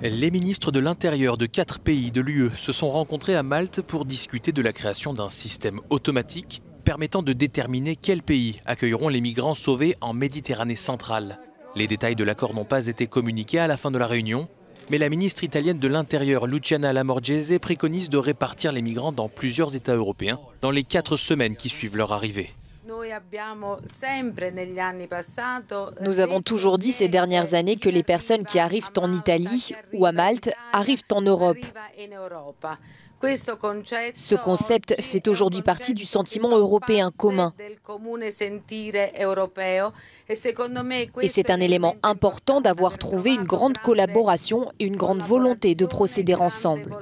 Les ministres de l'Intérieur de 4 pays de l'UE se sont rencontrés à Malte pour discuter de la création d'un système automatique permettant de déterminer quels pays accueilleront les migrants sauvés en Méditerranée centrale. Les détails de l'accord n'ont pas été communiqués à la fin de la réunion, mais la ministre italienne de l'Intérieur, Luciana Lamorgese, préconise de répartir les migrants dans plusieurs États européens dans les 4 semaines qui suivent leur arrivée. Nous avons toujours dit ces dernières années que les personnes qui arrivent en Italie ou à Malte arrivent en Europe. Ce concept fait aujourd'hui partie du sentiment européen commun. Et c'est un élément important d'avoir trouvé une grande collaboration et une grande volonté de procéder ensemble.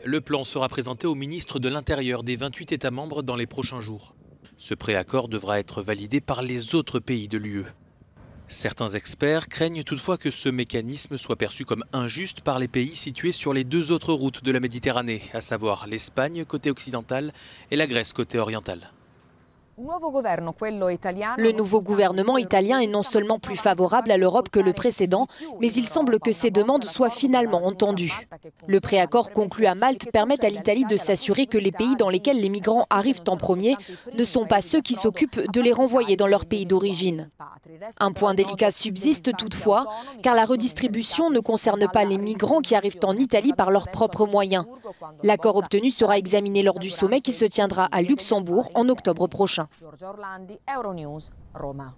Le plan sera présenté au ministre de l'Intérieur des 28 États membres dans les prochains jours. Ce préaccord devra être validé par les autres pays de l'UE. Certains experts craignent toutefois que ce mécanisme soit perçu comme injuste par les pays situés sur les 2 autres routes de la Méditerranée, à savoir l'Espagne côté occidental et la Grèce côté oriental. Le nouveau gouvernement italien est non seulement plus favorable à l'Europe que le précédent, mais il semble que ces demandes soient finalement entendues. Le préaccord conclu à Malte permet à l'Italie de s'assurer que les pays dans lesquels les migrants arrivent en premier ne sont pas ceux qui s'occupent de les renvoyer dans leur pays d'origine. Un point délicat subsiste toutefois, car la redistribution ne concerne pas les migrants qui arrivent en Italie par leurs propres moyens. L'accord obtenu sera examiné lors du sommet qui se tiendra à Luxembourg en octobre prochain. Giorgia Orlandi, Euronews, Roma.